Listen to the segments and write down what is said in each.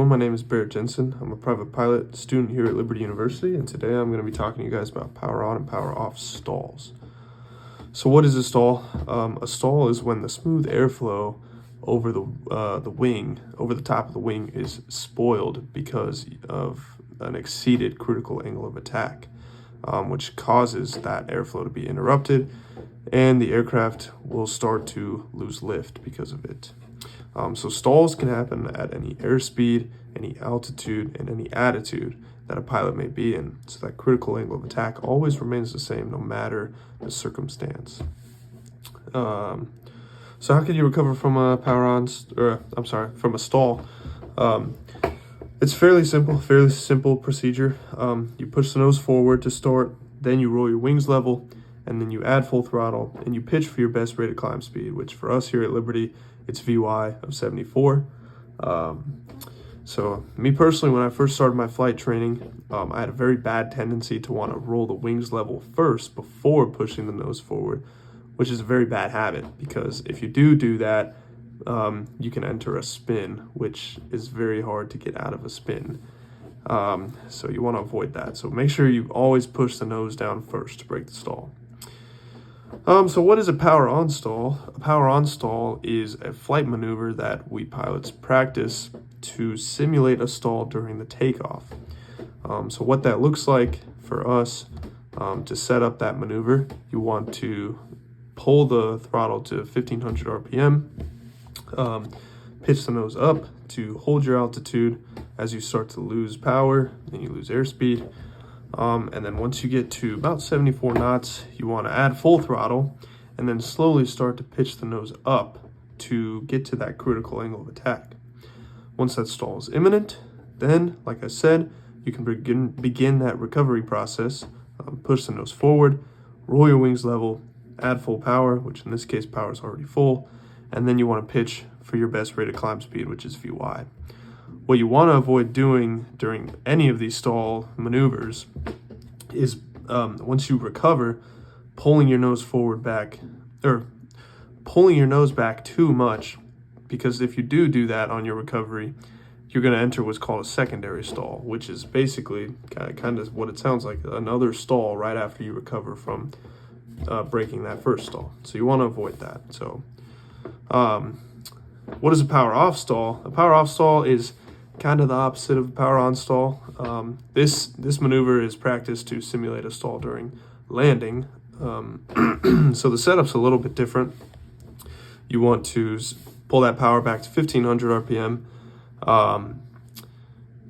My name is Barrett Jensen. I'm a private pilot student here at Liberty University, and today I'm going to be talking to you guys about power on and power off stalls. So what is a stall? A stall is when the smooth airflow over the wing, over the top of the wing, is spoiled because of an exceeded critical angle of attack, which causes that airflow to be interrupted, and the aircraft will start to lose lift because of it. So stalls can happen at any airspeed, any altitude, and any attitude that a pilot may be in. So that critical angle of attack always remains the same no matter the circumstance. So how can you recover from a from a stall? It's fairly simple procedure. You push the nose forward to start, then you roll your wings level, and then you add full throttle, and you pitch for your best rated climb speed, which for us here at Liberty, it's VY of 74. So me personally, when I first started my flight training, I had a very bad tendency to want to roll the wings level first before pushing the nose forward, which is a very bad habit, because if you do that, you can enter a spin, which is very hard to get out of a spin. So you want to avoid that. So make sure you always push the nose down first to break the stall. So what is a power on stall? A power on stall is a flight maneuver that we pilots practice to simulate a stall during the takeoff. So what that looks like for us, to set up that maneuver, you want to pull the throttle to 1500 RPM, pitch the nose up to hold your altitude as you start to lose power and you lose airspeed. And then once you get to about 74 knots, you want to add full throttle and then slowly start to pitch the nose up to get to that critical angle of attack. Once that stall is imminent, then, like I said, you can begin that recovery process. Push the nose forward, roll your wings level, add full power, which in this case power is already full, and then you want to pitch for your best rated climb speed, which is VY. What you want to avoid doing during any of these stall maneuvers is, once you recover, pulling your nose back too much, because if you do that on your recovery, you're going to enter what's called a secondary stall, which is basically kind of what it sounds like, another stall right after you recover from breaking that first stall. So you want to avoid that. So what is a power off stall? A power off stall is kind of the opposite of a power on stall. This maneuver is practiced to simulate a stall during landing. So the setup's a little bit different. You want to pull that power back to 1500 RPM,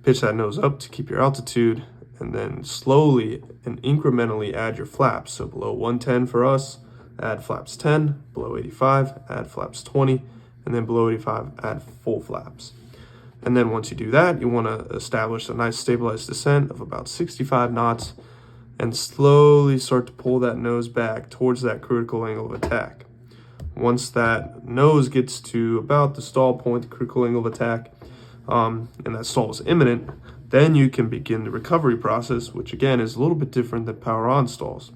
pitch that nose up to keep your altitude, and then slowly and incrementally add your flaps. So below 110 for us, add flaps 10, below 85, add flaps 20, and then below 85, add full flaps. And then once you do that, you want to establish a nice stabilized descent of about 65 knots and slowly start to pull that nose back towards that critical angle of attack. Once that nose gets to about the stall point, the critical angle of attack, and that stall is imminent, then you can begin the recovery process, which again is a little bit different than power on stalls.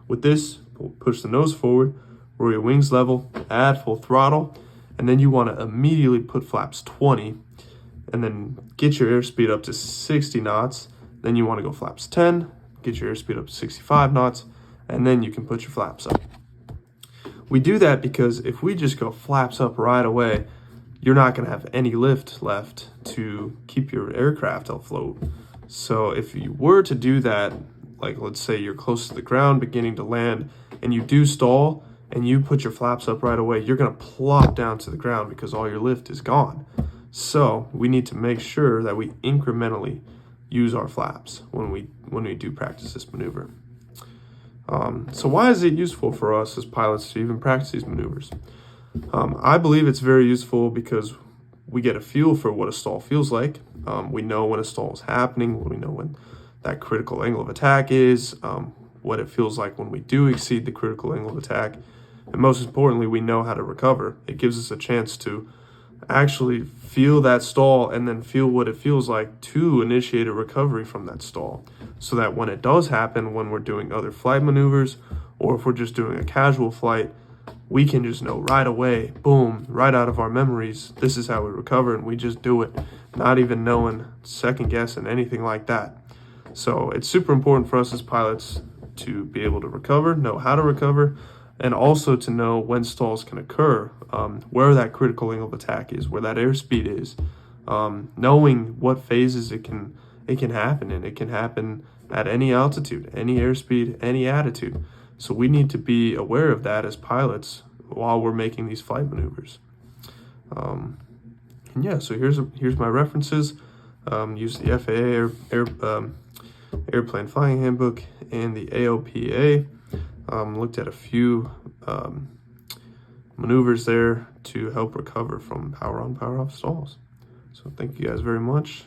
With this, push the nose forward, roll your wings level, add full throttle, and then you want to immediately put flaps 20 and then get your airspeed up to 60 knots. Then you want to go flaps 10, get your airspeed up to 65 knots, and then you can put your flaps up. We do that because if we just go flaps up right away, you're not going to have any lift left to keep your aircraft afloat. So if you were to do that, like let's say you're close to the ground, beginning to land, and you do stall, and you put your flaps up right away, you're going to plop down to the ground because all your lift is gone. So we need to make sure that we incrementally use our flaps when we do practice this maneuver. So why is it useful for us as pilots to even practice these maneuvers? I believe it's very useful because we get a feel for what a stall feels like. We know when a stall is happening, we know when that critical angle of attack is, what it feels like when we do exceed the critical angle of attack, and most importantly, we know how to recover. It gives us a chance to actually feel that stall and then feel what it feels like to initiate a recovery from that stall, so that when it does happen, when we're doing other flight maneuvers or if we're just doing a casual flight, we can just know right away, boom, right out of our memories, this is how we recover, and we just do it, not even knowing, second guessing, anything like that. So it's super important for us as pilots to be able to recover, know how to recover, and also to know when stalls can occur, where that critical angle of attack is, where that airspeed is, knowing what phases it can happen in. It can happen at any altitude, any airspeed, any attitude. So we need to be aware of that as pilots while we're making these flight maneuvers. And yeah, so here's my references. Use the FAA Airplane Flying Handbook and the AOPA. Looked at a few maneuvers there to help recover from power on, power off stalls. So thank you guys very much.